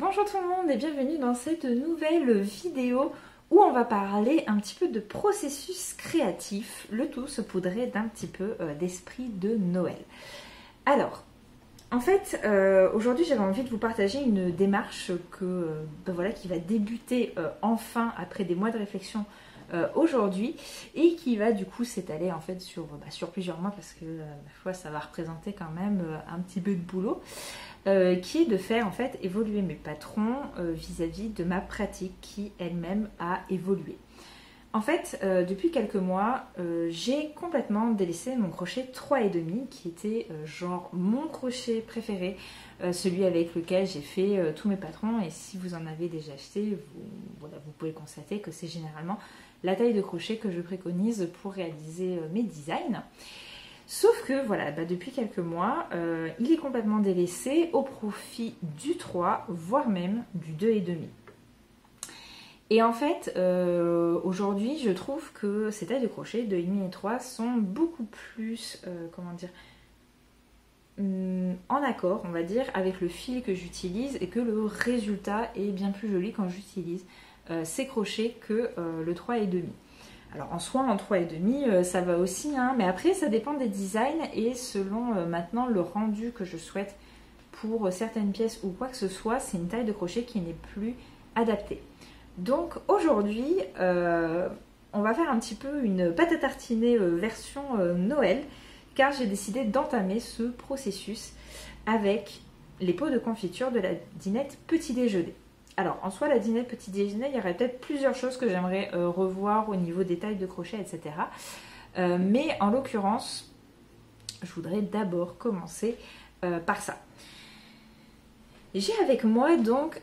Bonjour tout le monde et bienvenue dans cette nouvelle vidéo où on va parler un petit peu de processus créatif, le tout saupoudré d'un petit peu d'esprit de Noël. Alors, en fait, aujourd'hui j'avais envie de vous partager une démarche qui va débuter enfin après des mois de réflexion aujourd'hui et qui va du coup s'étaler en fait sur plusieurs mois parce que ma foi ça va représenter quand même un petit peu de boulot. Qui est de faire en fait évoluer mes patrons vis-à-vis de ma pratique qui elle-même a évolué. En fait, depuis quelques mois, j'ai complètement délaissé mon crochet 3,5 qui était genre mon crochet préféré, celui avec lequel j'ai fait tous mes patrons. Et si vous en avez déjà acheté, vous pouvez constater que c'est généralement la taille de crochet que je préconise pour réaliser mes designs. Sauf que voilà, depuis quelques mois, il est complètement délaissé au profit du 3, voire même du 2,5. Et en fait, aujourd'hui, je trouve que ces tailles de crochet, 2,5 et 3, sont beaucoup plus, en accord, on va dire, avec le fil que j'utilise et que le résultat est bien plus joli quand j'utilise ces crochets que le 3,5. Alors en soi, en 3,5, ça va aussi, hein, mais après ça dépend des designs et selon maintenant le rendu que je souhaite pour certaines pièces ou quoi que ce soit, c'est une taille de crochet qui n'est plus adaptée. Donc aujourd'hui, on va faire un petit peu une pâte à tartiner version Noël, car j'ai décidé d'entamer ce processus avec les pots de confiture de la dinette petit déjeuner. Alors, en soi, la dinette petit déjeuner, il y aurait peut-être plusieurs choses que j'aimerais revoir au niveau des tailles de crochet, etc. Mais en l'occurrence, je voudrais d'abord commencer par ça. J'ai avec moi donc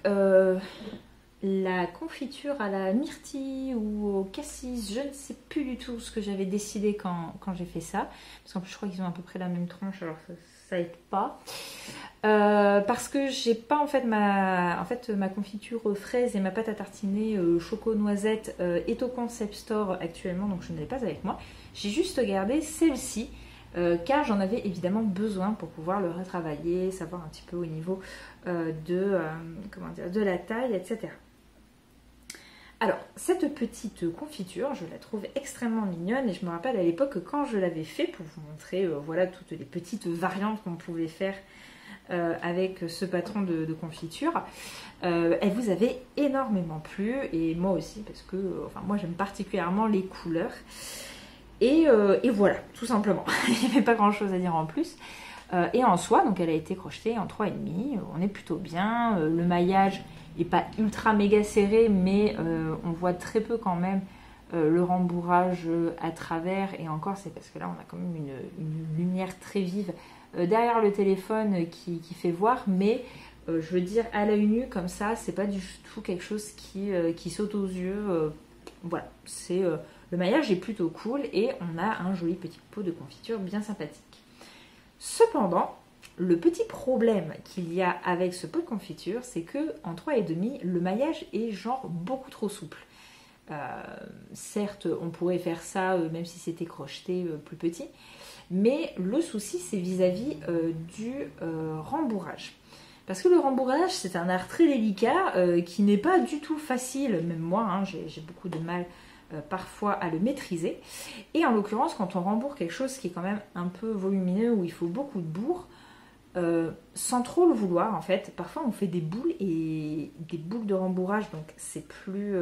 la confiture à la myrtille ou au cassis. Je ne sais plus du tout ce que j'avais décidé quand j'ai fait ça. Parce qu'en plus, je crois qu'ils ont à peu près la même tronche, alors ça aide pas. Parce que j'ai pas en fait ma confiture fraise et ma pâte à tartiner choco noisette est au concept store actuellement, donc je ne l'ai pas avec moi. J'ai juste gardé celle-ci car j'en avais évidemment besoin pour pouvoir le retravailler, savoir un petit peu au niveau de la taille, etc. Alors, cette petite confiture, je la trouve extrêmement mignonne et je me rappelle à l'époque que quand je l'avais fait pour vous montrer voilà toutes les petites variantes qu'on pouvait faire avec ce patron de confiture, elle vous avait énormément plu et moi aussi parce que moi j'aime particulièrement les couleurs et voilà, tout simplement. Il n'y avait pas grand chose à dire en plus. Et en soi, donc elle a été crochetée en 3,5, on est plutôt bien, le maillage n'est pas ultra méga serré mais on voit très peu quand même le rembourrage à travers, et encore c'est parce que là on a quand même une lumière très vive derrière le téléphone qui fait voir, mais je veux dire à l'œil nu comme ça c'est pas du tout quelque chose qui saute aux yeux. Voilà, c'est le maillage est plutôt cool et on a un joli petit pot de confiture bien sympathique. Cependant, le petit problème qu'il y a avec ce pot de confiture, c'est que en 3,5, le maillage est genre beaucoup trop souple. Certes, on pourrait faire ça même si c'était crocheté plus petit, mais le souci c'est vis-à-vis du rembourrage. Parce que le rembourrage c'est un art très délicat qui n'est pas du tout facile, même moi hein, j'ai beaucoup de mal parfois à le maîtriser. Et en l'occurrence quand on rembourre quelque chose qui est quand même un peu volumineux, où il faut beaucoup de bourre, sans trop le vouloir en fait, parfois on fait des boules et des boucles de rembourrage, donc c'est plus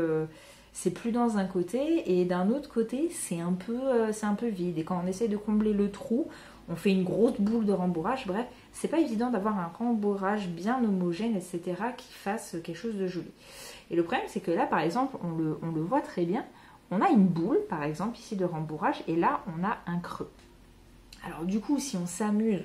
dans un côté et d'un autre côté c'est un peu vide, et quand on essaie de combler le trou on fait une grosse boule de rembourrage. Bref, c'est pas évident d'avoir un rembourrage bien homogène, etc., qui fasse quelque chose de joli. Et le problème c'est que là par exemple on le voit très bien, on a une boule par exemple ici de rembourrage et là on a un creux. Alors du coup si on s'amuse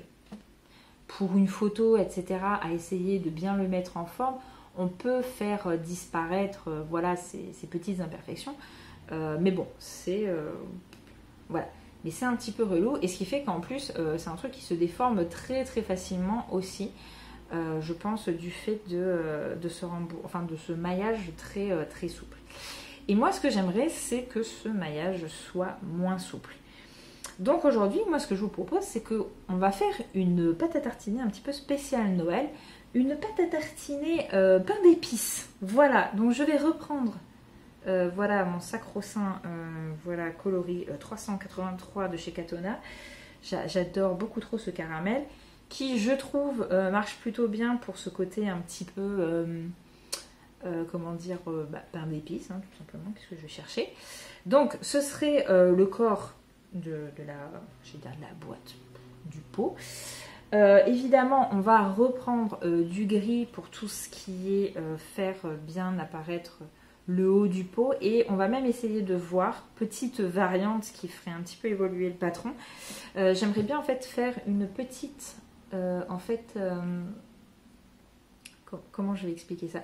pour une photo, etc., à essayer de bien le mettre en forme, on peut faire disparaître voilà, ces petites imperfections. Mais bon, voilà. Mais c'est un petit peu relou. Et ce qui fait qu'en plus, c'est un truc qui se déforme très très facilement aussi. Je pense du fait de ce maillage très, très souple. Et moi, ce que j'aimerais, c'est que ce maillage soit moins souple. Donc aujourd'hui, moi ce que je vous propose, c'est qu'on va faire une pâte à tartiner un petit peu spéciale Noël, une pâte à tartiner pain d'épices. Voilà, donc je vais reprendre voilà mon sacro-saint voilà, coloris 383 de chez Katona. J'adore beaucoup trop ce caramel qui, je trouve, marche plutôt bien pour ce côté un petit peu, comment dire, pain d'épices, hein, tout simplement, qu'est-ce que je vais chercher. Donc, ce serait le corps de la boîte, du pot. Évidemment, on va reprendre du gris pour tout ce qui est faire bien apparaître le haut du pot, et on va même essayer de voir, petite variante qui ferait un petit peu évoluer le patron. J'aimerais bien en fait faire une petite, comment je vais expliquer ça,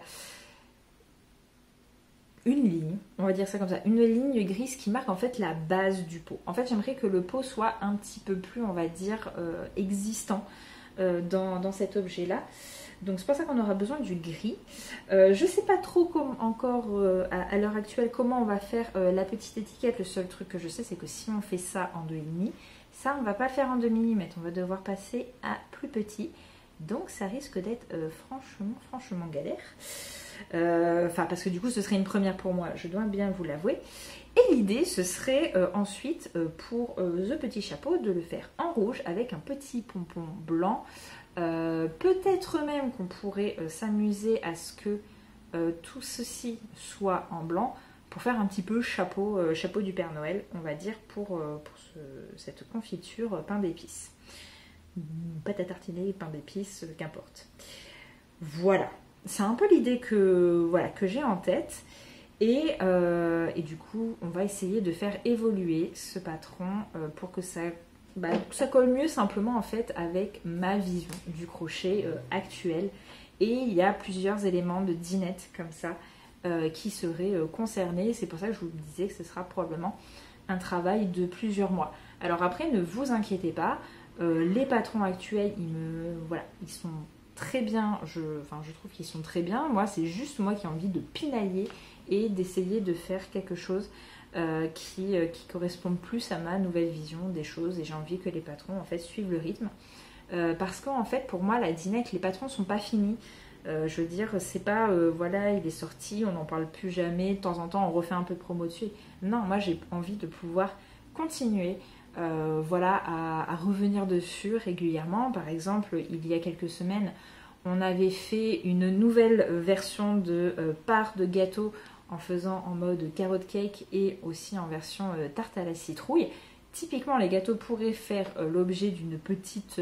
une ligne, on va dire ça comme ça, une ligne grise qui marque en fait la base du pot. En fait, j'aimerais que le pot soit un petit peu plus, on va dire, existant dans cet objet-là. Donc c'est pour ça qu'on aura besoin du gris. Je ne sais pas trop encore à l'heure actuelle comment on va faire la petite étiquette. Le seul truc que je sais, c'est que si on fait ça en 2,5, ça on ne va pas faire en 2 mm. On va devoir passer à plus petit. Donc ça risque d'être franchement galère. Parce que du coup ce serait une première pour moi, je dois bien vous l'avouer. Et l'idée ce serait ensuite pour The Petit Chapeau de le faire en rouge avec un petit pompon blanc. Peut-être même qu'on pourrait s'amuser à ce que tout ceci soit en blanc pour faire un petit peu chapeau du Père Noël, on va dire, pour cette confiture pain d'épices. Pâte à tartiner, pain d'épices, qu'importe. Voilà, c'est un peu l'idée que j'ai en tête. Et du coup, on va essayer de faire évoluer ce patron pour que ça colle mieux simplement en fait avec ma vision du crochet actuel. Et il y a plusieurs éléments de dinette comme ça qui seraient concernés. C'est pour ça que je vous disais que ce sera probablement un travail de plusieurs mois. Alors après, ne vous inquiétez pas, les patrons actuels, ils sont très bien. Je trouve qu'ils sont très bien. Moi, c'est juste moi qui ai envie de pinailler et d'essayer de faire quelque chose qui corresponde plus à ma nouvelle vision des choses, et j'ai envie que les patrons en fait suivent le rythme parce qu'en fait pour moi la dinette, les patrons sont pas finis. Je veux dire, c'est pas voilà, il est sorti, on n'en parle plus jamais, de temps en temps on refait un peu de promo dessus. Non, moi j'ai envie de pouvoir continuer à revenir dessus régulièrement. Par exemple, il y a quelques semaines, on avait fait une nouvelle version de part de gâteau en faisant en mode carrot cake et aussi en version tarte à la citrouille. Typiquement, les gâteaux pourraient faire l'objet d'une petite,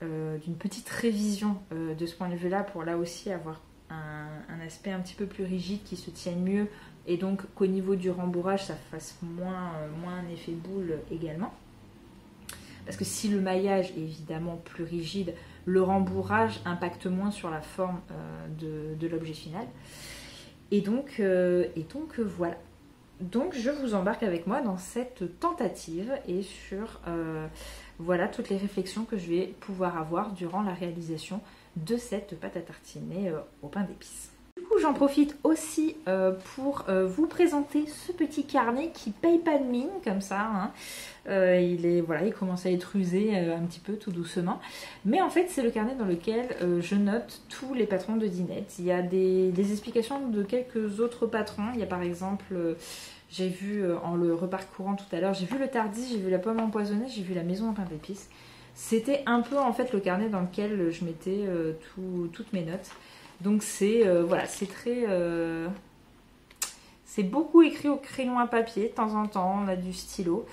d'une petite révision de ce point de vue-là, pour là aussi avoir un aspect un petit peu plus rigide qui se tienne mieux, et donc qu'au niveau du rembourrage, ça fasse moins un effet boule également. Parce que si le maillage est évidemment plus rigide, le rembourrage impacte moins sur la forme de l'objet final. Et donc voilà. Donc je vous embarque avec moi dans cette tentative et sur toutes les réflexions que je vais pouvoir avoir durant la réalisation de cette pâte à tartiner au pain d'épices. Du coup, j'en profite aussi pour vous présenter ce petit carnet qui paye pas de mine comme ça. Hein. Il commence à être usé un petit peu tout doucement. Mais en fait, c'est le carnet dans lequel je note tous les patrons de dinette. Il y a des explications de quelques autres patrons. Il y a par exemple, j'ai vu en le reparcourant tout à l'heure, j'ai vu le Tardis, j'ai vu la pomme empoisonnée, j'ai vu la maison en pain d'épices. C'était un peu en fait le carnet dans lequel je mettais toutes mes notes. Donc c'est très... c'est beaucoup écrit au crayon à papier, de temps en temps, on a du stylo.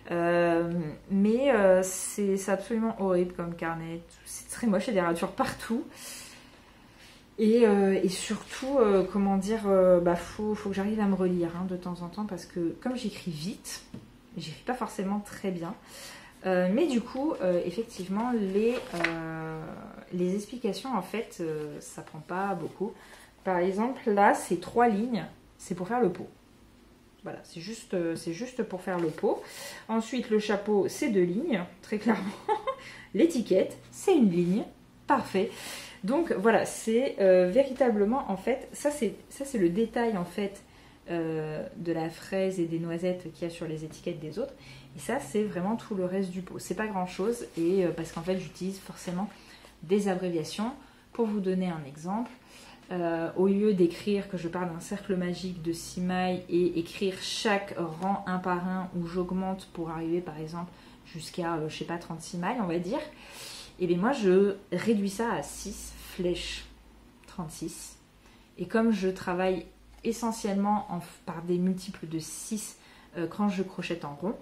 Mais c'est absolument horrible comme carnet. C'est très moche, il y a des ratures partout. Et surtout, faut que j'arrive à me relire de temps en temps, parce que comme j'écris vite, j'écris pas forcément très bien. Mais du coup, effectivement, les explications, en fait, ça prend pas beaucoup. Par exemple, là, c'est 3 lignes, c'est pour faire le pot. Voilà, c'est juste pour faire le pot. Ensuite, le chapeau, c'est 2 lignes, très clairement. L'étiquette, c'est 1 ligne, parfait. Donc voilà, c'est véritablement, en fait, ça c'est le détail, en fait, de la fraise et des noisettes qu'il y a sur les étiquettes des autres. Et ça, c'est vraiment tout le reste du pot. C'est pas grand chose, et parce qu'en fait, j'utilise forcément des abréviations. Pour vous donner un exemple, au lieu d'écrire que je parle d'un cercle magique de 6 mailles et écrire chaque rang un par un où j'augmente pour arriver par exemple jusqu'à, je sais pas, 36 mailles on va dire, et bien moi je réduis ça à 6 flèches 36. Et comme je travaille essentiellement par des multiples de 6 quand je crochette en rond,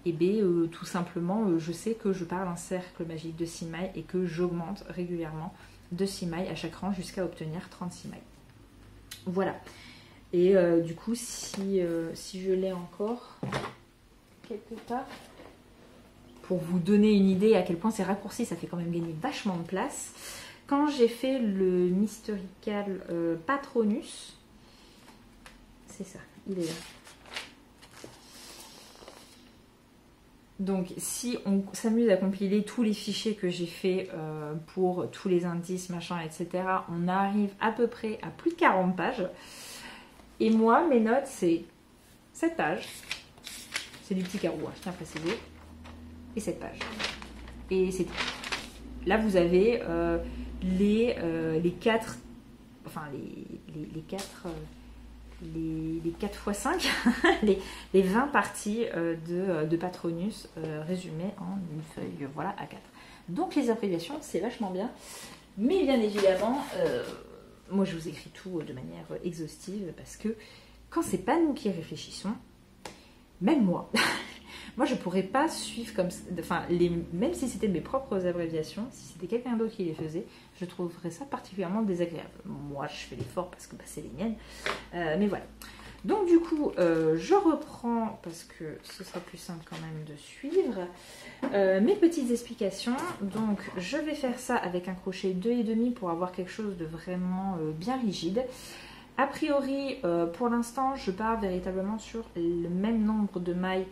et bien tout simplement je sais que je parle un cercle magique de 6 mailles et que j'augmente régulièrement de 6 mailles à chaque rang jusqu'à obtenir 36 mailles. Voilà. Et du coup, si je l'ai encore quelque part, pour vous donner une idée à quel point c'est raccourci, ça fait quand même gagner vachement de place. Quand j'ai fait le Mysterical Patronus, c'est ça, il est là. Donc si on s'amuse à compiler tous les fichiers que j'ai fait pour tous les indices, machin, etc., on arrive à peu près à plus de 40 pages. Et moi, mes notes, c'est 7 pages. C'est du petit carreau, je tiens à préciser. Et 7 pages. Et c'est tout. Là, vous avez les 4... Enfin, les 4... les 4 x 5, les 20 parties de Patronus résumées en une feuille, voilà, A4. Donc les abréviations, c'est vachement bien. Mais bien évidemment, moi je vous écris tout de manière exhaustive parce que quand c'est pas nous qui réfléchissons, même moi, moi je pourrais pas suivre comme ça, enfin, même si c'était mes propres abréviations, si c'était quelqu'un d'autre qui les faisait, je trouverais ça particulièrement désagréable. Moi, je fais l'effort parce que bah, c'est les miennes. Mais voilà. Donc du coup, je reprends, parce que ce sera plus simple quand même de suivre, mes petites explications. Donc je vais faire ça avec un crochet 2,5 pour avoir quelque chose de vraiment bien rigide. A priori, pour l'instant, je pars véritablement sur le même nombre de mailles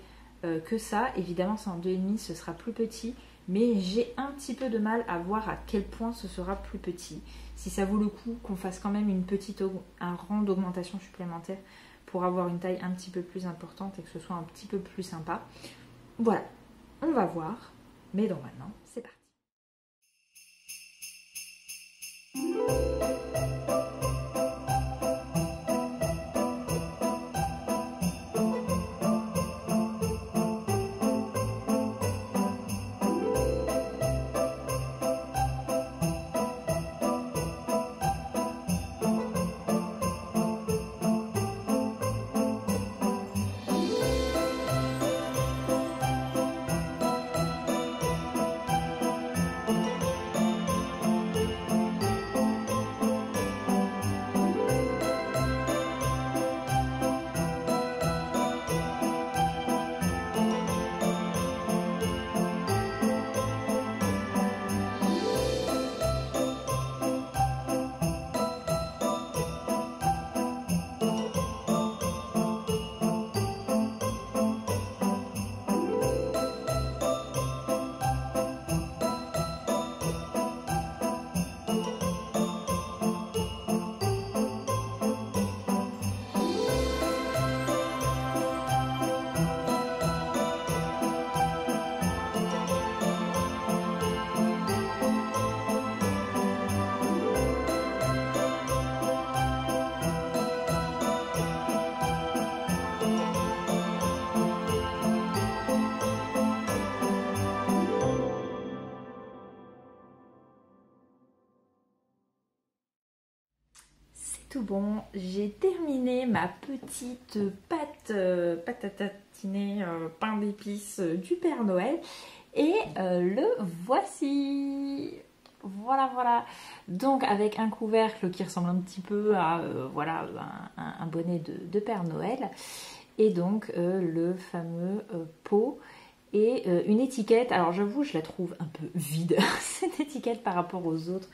que ça. Évidemment, c'est en 2,5, ce sera plus petit. Mais j'ai un petit peu de mal à voir à quel point ce sera plus petit. Si ça vaut le coup qu'on fasse quand même un rang d'augmentation supplémentaire pour avoir une taille un petit peu plus importante et que ce soit un petit peu plus sympa. Voilà, on va voir. Mais donc maintenant, c'est parti. Tout bon, j'ai terminé ma petite pâte à tartiner, pain d'épices du Père Noël et le voici. Voilà, voilà. Donc avec un couvercle qui ressemble un petit peu à voilà, un bonnet de Père Noël et donc le fameux pot et une étiquette. Alors j'avoue, je la trouve un peu vide cette étiquette par rapport aux autres.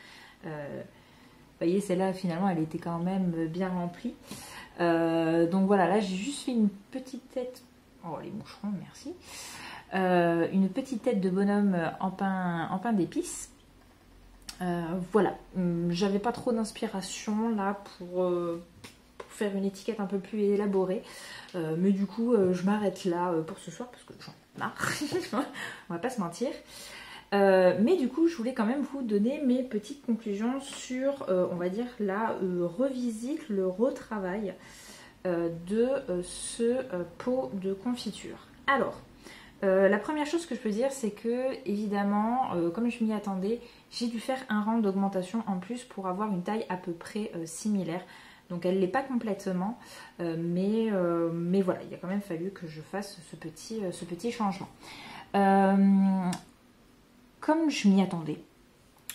Vous voyez, celle-là, finalement, elle était quand même bien remplie. Donc voilà, là, j'ai juste fait une petite tête. Oh, les moucherons, merci. Une petite tête de bonhomme en pain d'épices. Voilà. J'avais pas trop d'inspiration, là, pour faire une étiquette un peu plus élaborée. Mais du coup, je m'arrête là pour ce soir, parce que j'en ai marre. On va pas se mentir. Mais du coup, je voulais quand même vous donner mes petites conclusions sur, on va dire, la revisite, le retravail de ce pot de confiture. Alors, la première chose que je peux dire, c'est que, évidemment, comme je m'y attendais, j'ai dû faire un rang d'augmentation en plus pour avoir une taille à peu près similaire. Donc elle ne l'est pas complètement, mais voilà, il a quand même fallu que je fasse ce petit changement. Comme je m'y attendais,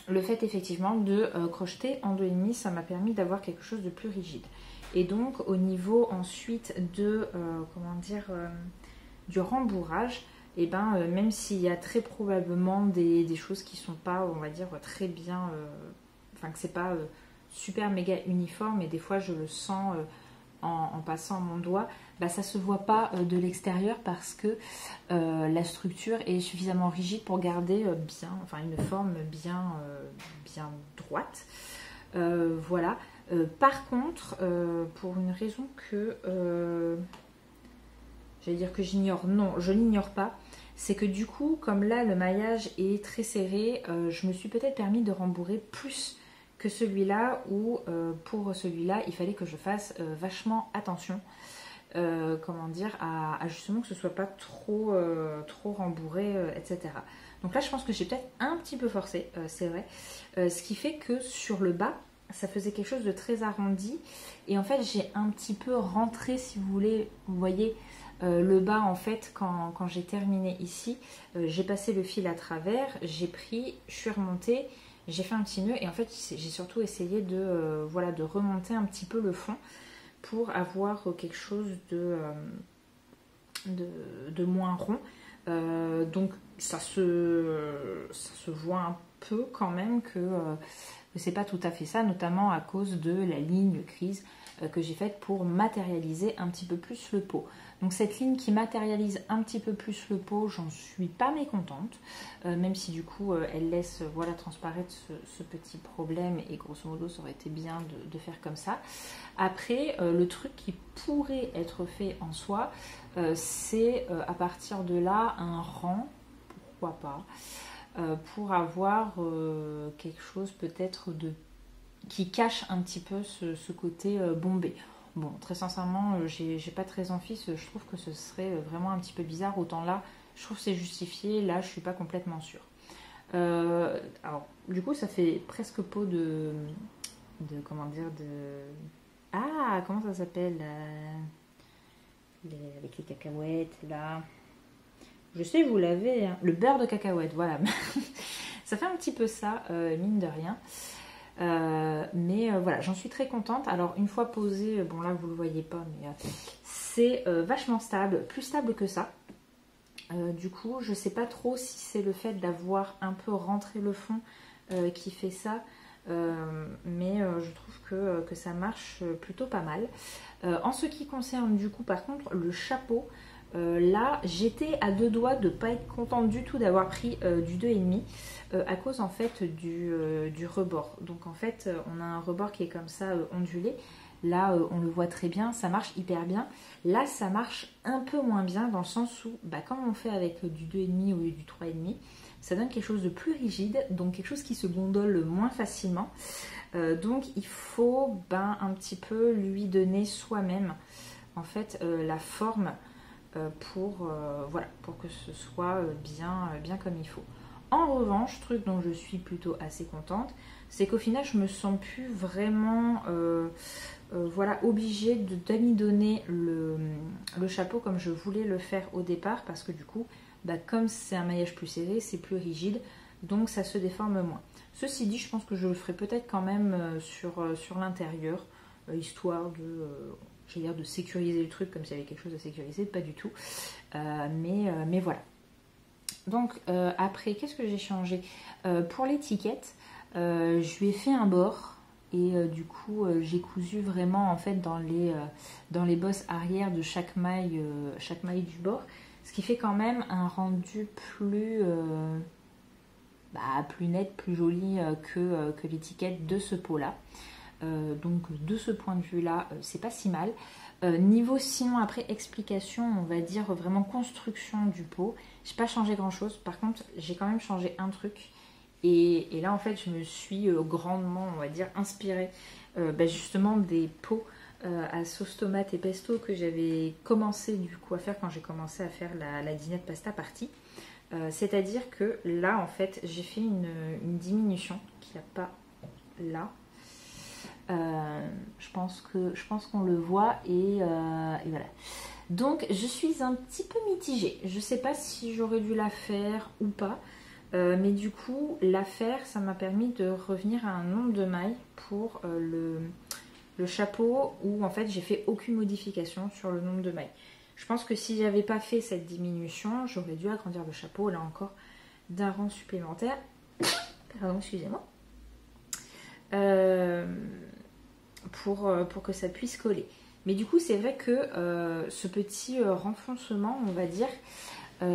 le fait effectivement de crocheter en 2,5, ça m'a permis d'avoir quelque chose de plus rigide. Et donc au niveau ensuite de, du rembourrage, et même s'il y a très probablement des choses qui sont pas, on va dire, très bien, que c'est pas super méga uniforme, et des fois je le sens en passant mon doigt, ça se voit pas de l'extérieur parce que la structure est suffisamment rigide pour garder une forme bien droite. Voilà. Par contre, pour une raison que j'allais dire que j'ignore, non, je n'ignore pas, c'est que du coup, comme là le maillage est très serré, je me suis peut-être permis de rembourrer plus que celui-là, où pour celui-là, il fallait que je fasse vachement attention, à justement que ce soit pas trop rembourré, etc. Donc là, je pense que j'ai peut-être un petit peu forcé, c'est vrai, ce qui fait que sur le bas, ça faisait quelque chose de très arrondi, et en fait, j'ai un petit peu rentré, si vous voulez, vous voyez, le bas, en fait, quand j'ai terminé ici, j'ai passé le fil à travers, j'ai pris, je suis remontée, j'ai fait un petit nœud, et en fait j'ai surtout essayé de remonter un petit peu le fond pour avoir quelque chose de moins rond. Donc ça se voit un peu quand même que c'est pas tout à fait ça, notamment à cause de la ligne grise que j'ai faite pour matérialiser un petit peu plus le pot. Donc cette ligne qui matérialise un petit peu plus le pot, j'en suis pas mécontente, même si du coup elle laisse transparaître ce petit problème, et grosso modo ça aurait été bien de faire comme ça. Après, le truc qui pourrait être fait en soi, c'est à partir de là un rang, pourquoi pas, pour avoir quelque chose peut-être qui cache un petit peu ce côté bombé. Bon, très sincèrement, j'ai pas très envie, je trouve que ce serait vraiment un petit peu bizarre. Autant là, je trouve que c'est justifié, là je suis pas complètement sûre. Alors, du coup, ça fait presque pot Ah, comment ça s'appelle avec les cacahuètes, là. Je sais, vous l'avez, hein. Le beurre de cacahuète, voilà. Ça fait un petit peu ça, mine de rien. Mais voilà, j'en suis très contente. Alors une fois posé, bon là vous le voyez pas, mais c'est vachement stable, plus stable que ça. Du coup, je sais pas trop si c'est le fait d'avoir un peu rentré le fond qui fait ça, mais je trouve que ça marche plutôt pas mal. En ce qui concerne du coup par contre le chapeau, là j'étais à deux doigts de pas être contente du tout d'avoir pris du 2,5 à cause en fait du rebord. Donc en fait on a un rebord qui est comme ça ondulé. Là on le voit très bien, ça marche hyper bien. Là ça marche un peu moins bien dans le sens où comme on fait avec du 2,5 ou du 3,5, ça donne quelque chose de plus rigide, donc quelque chose qui se gondole moins facilement. Donc il faut un petit peu lui donner soi-même en fait la forme pour que ce soit bien comme il faut. En revanche, truc dont je suis plutôt assez contente, c'est qu'au final je me sens plus vraiment obligée d'amidonner le chapeau comme je voulais le faire au départ, parce que du coup comme c'est un maillage plus serré, c'est plus rigide, donc ça se déforme moins. Ceci dit, je pense que je le ferai peut-être quand même sur l'intérieur, histoire de sécuriser le truc, comme s'il y avait quelque chose à sécuriser, pas du tout. Mais voilà. Donc après, qu'est-ce que j'ai changé pour l'étiquette, je lui ai fait un bord. Et du coup, j'ai cousu vraiment en fait dans les bosses arrière de chaque maille du bord. Ce qui fait quand même un rendu plus net, plus joli que l'étiquette de ce pot-là. Donc de ce point de vue-là, c'est pas si mal. Niveau sinon après explication, on va dire vraiment construction du pot, j'ai pas changé grand-chose. Par contre, j'ai quand même changé un truc. Et là, en fait, je me suis grandement, on va dire, inspirée justement des pots à sauce tomate et pesto que j'avais commencé du coup à faire quand j'ai commencé à faire la dinette pasta partie. C'est-à-dire que là, en fait, j'ai fait une diminution qu'il n'y a pas là. Je pense qu'on le voit et voilà. Donc, je suis un petit peu mitigée. Je ne sais pas si j'aurais dû la faire ou pas. Mais du coup, la faire, ça m'a permis de revenir à un nombre de mailles pour le chapeau où en fait j'ai fait aucune modification sur le nombre de mailles. Je pense que si j'avais pas fait cette diminution, j'aurais dû agrandir le chapeau là encore d'un rang supplémentaire. Pardon, excusez-moi. Pour que ça puisse coller. Mais du coup, c'est vrai que ce petit renfoncement, on va dire,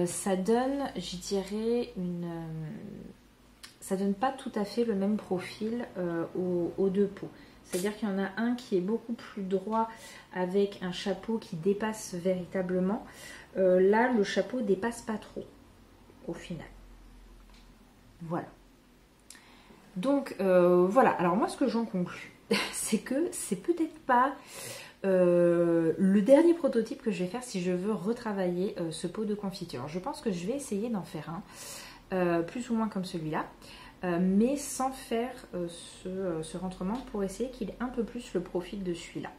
ça donne, je dirais, ça donne pas tout à fait le même profil aux deux peaux. C'est-à-dire qu'il y en a un qui est beaucoup plus droit avec un chapeau qui dépasse véritablement. Là, le chapeau dépasse pas trop au final. Voilà. Donc voilà. Alors moi, ce que j'en conclus, c'est que c'est peut-être pas le dernier prototype que je vais faire si je veux retravailler ce pot de confiture. Je pense que je vais essayer d'en faire un, plus ou moins comme celui-là. Mais sans faire ce rentrement pour essayer qu'il ait un peu plus le profil de celui-là.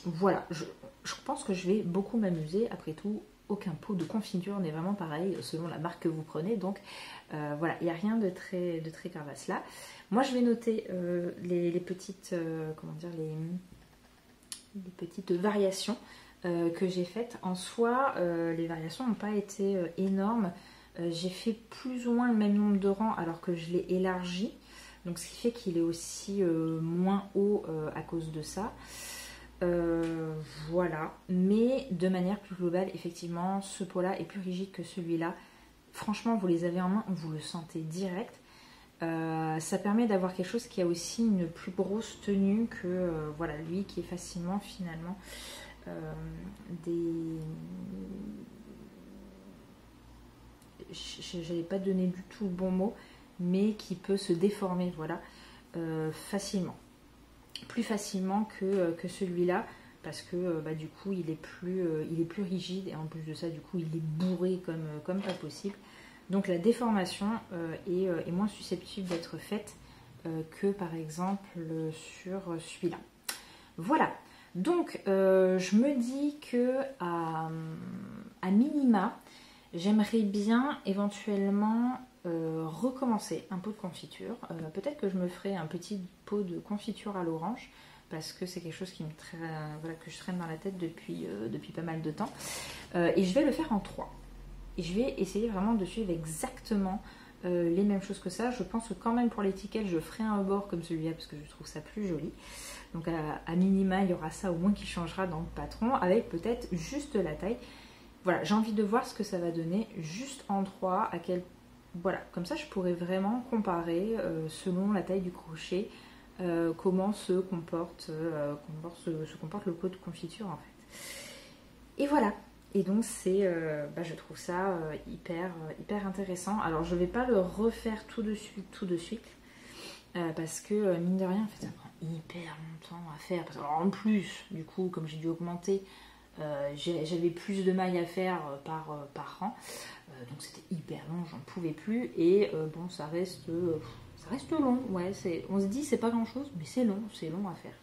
Voilà, je pense que je vais beaucoup m'amuser. Après tout, aucun pot de confiture n'est vraiment pareil selon la marque que vous prenez. Donc voilà, il n'y a rien de très grave à cela. Moi, je vais noter les petites, comment dire, les petites variations que j'ai faites. En soi, les variations n'ont pas été énormes. J'ai fait plus ou moins le même nombre de rangs alors que je l'ai élargi. Donc ce qui fait qu'il est aussi moins haut à cause de ça. Voilà. Mais de manière plus globale, effectivement, ce pot-là est plus rigide que celui-là. Franchement, vous les avez en main, vous le sentez direct. Ça permet d'avoir quelque chose qui a aussi une plus grosse tenue que voilà, lui qui est facilement finalement j'avais pas donné du tout le bon mot, mais qui peut se déformer, voilà, facilement. Plus facilement que celui-là, parce que du coup il est plus rigide, et en plus de ça, du coup, il est bourré comme pas possible. Donc la déformation est moins susceptible d'être faite que par exemple sur celui-là. Voilà. Donc je me dis que à minima, j'aimerais bien éventuellement recommencer un pot de confiture. Peut-être que je me ferai un petit pot de confiture à l'orange, parce que c'est quelque chose qui me voilà, que je traîne dans la tête depuis pas mal de temps. Et je vais le faire en 3. Et je vais essayer vraiment de suivre exactement les mêmes choses que ça. Je pense que quand même pour l'étiquette, je ferai un rebord comme celui-là, parce que je trouve ça plus joli. Donc à minima, il y aura ça au moins qui changera dans le patron, avec peut-être juste la taille. Voilà, j'ai envie de voir ce que ça va donner juste en 3, voilà, comme ça je pourrais vraiment comparer selon la taille du crochet, comment se comporte le pot de confiture en fait. Et voilà, et donc c'est, je trouve ça hyper intéressant. Alors je vais pas le refaire tout de suite, parce que mine de rien en fait ça prend hyper longtemps à faire. Alors en plus, du coup, comme j'ai dû augmenter, j'avais plus de mailles à faire par rang, donc c'était hyper long, j'en pouvais plus, et bon, ça reste long, ouais, on se dit c'est pas grand chose, mais c'est long à faire.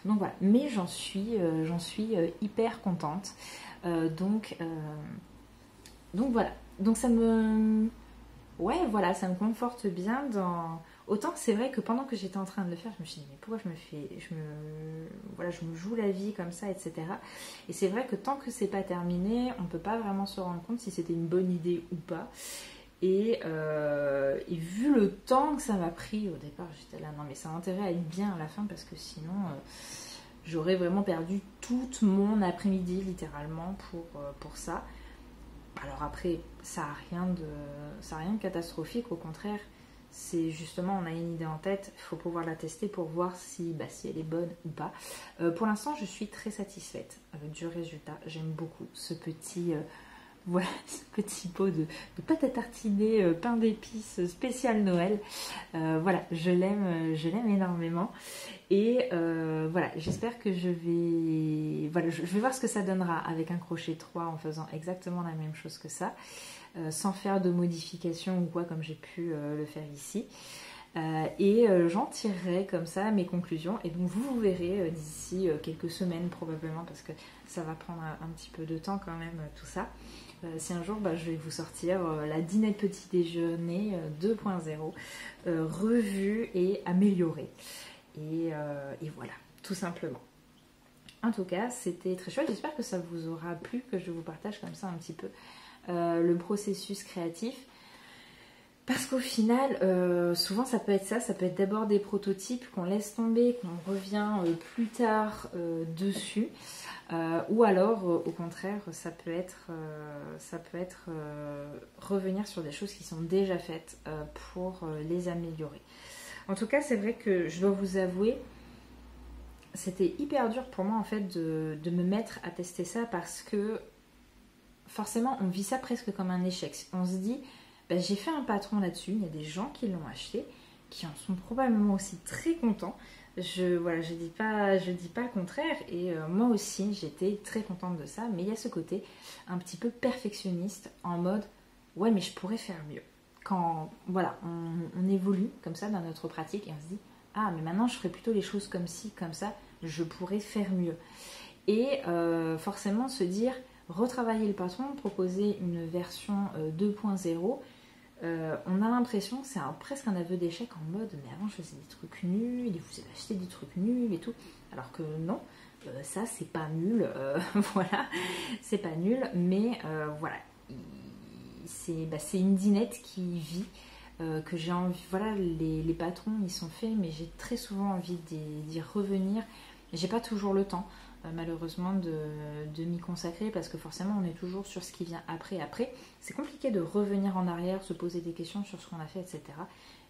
Donc voilà, mais j'en suis hyper contente, donc voilà, donc ça me conforte bien dans... Autant c'est vrai que pendant que j'étais en train de le faire, je me suis dit mais pourquoi je me joue la vie comme ça, etc. Et c'est vrai que tant que c'est pas terminé, on peut pas vraiment se rendre compte si c'était une bonne idée ou pas. Et vu le temps que ça m'a pris au départ, j'étais là non mais ça a intérêt à être bien à la fin, parce que sinon j'aurais vraiment perdu toute mon après-midi littéralement pour ça. Alors après, ça a rien de catastrophique, au contraire, c'est justement, on a une idée en tête, il faut pouvoir la tester pour voir si, si elle est bonne ou pas. Pour l'instant, je suis très satisfaite du résultat. J'aime beaucoup ce petit, voilà, ce petit pot de pâte à tartiner, pain d'épices spécial Noël. Voilà, je l'aime énormément. Et voilà, j'espère que je vais voir ce que ça donnera avec un crochet 3 en faisant exactement la même chose que ça. Sans faire de modification ou quoi comme j'ai pu le faire ici. Et j'en tirerai comme ça mes conclusions. Et donc vous verrez d'ici quelques semaines probablement, parce que ça va prendre un petit peu de temps quand même tout ça. Si un jour je vais vous sortir la dînette petit déjeuner 2.0 revue et améliorée. Et voilà, tout simplement. En tout cas, c'était très chouette. J'espère que ça vous aura plu, que je vous partage comme ça un petit peu le processus créatif, parce qu'au final souvent ça peut être ça peut être d'abord des prototypes qu'on laisse tomber, qu'on revient plus tard dessus, ou alors au contraire ça peut être revenir sur des choses qui sont déjà faites pour les améliorer. En tout cas, c'est vrai que je dois vous avouer, c'était hyper dur pour moi en fait de me mettre à tester ça, parce que forcément, on vit ça presque comme un échec. On se dit, j'ai fait un patron là-dessus, il y a des gens qui l'ont acheté, qui en sont probablement aussi très contents. Je dis pas le contraire, et moi aussi, j'étais très contente de ça, mais il y a ce côté un petit peu perfectionniste, en mode, ouais, mais je pourrais faire mieux. Quand, voilà, on évolue comme ça dans notre pratique, et on se dit, ah, mais maintenant, je ferais plutôt les choses comme ci, comme ça, je pourrais faire mieux. Et forcément, se dire, retravailler le patron, proposer une version 2.0, on a l'impression que c'est presque un aveu d'échec, en mode mais avant je faisais des trucs nuls, et vous avez acheté des trucs nuls et tout, alors que non, ça c'est pas nul, voilà, c'est pas nul, mais voilà, c'est une dinette qui vit, que j'ai envie, voilà, les patrons ils sont faits, mais j'ai très souvent envie d'y revenir, j'ai pas toujours le temps malheureusement de m'y consacrer, parce que forcément on est toujours sur ce qui vient après, c'est compliqué de revenir en arrière, se poser des questions sur ce qu'on a fait, etc.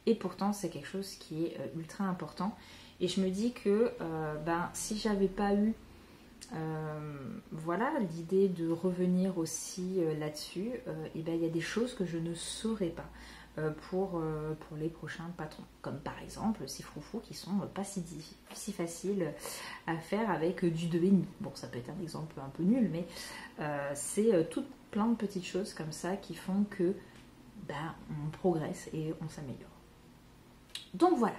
Et pourtant c'est quelque chose qui est ultra important, et je me dis que si j'avais pas eu voilà, l'idée de revenir aussi là-dessus, et il y a des choses que je ne saurais pas pour les prochains patrons, comme par exemple ces froufrous qui sont pas si faciles à faire avec du 2,5. Bon, ça peut être un exemple un peu nul, mais c'est tout plein de petites choses comme ça qui font que on progresse et on s'améliore. Donc voilà.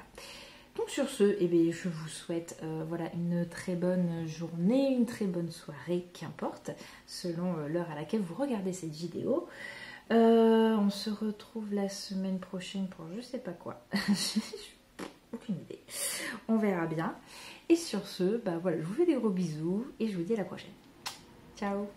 Donc sur ce, je vous souhaite voilà, une très bonne journée, une très bonne soirée, qu'importe, selon l'heure à laquelle vous regardez cette vidéo. On se retrouve la semaine prochaine pour je sais pas quoi. Aucune idée. On verra bien. Et sur ce, voilà, je vous fais des gros bisous et je vous dis à la prochaine. Ciao!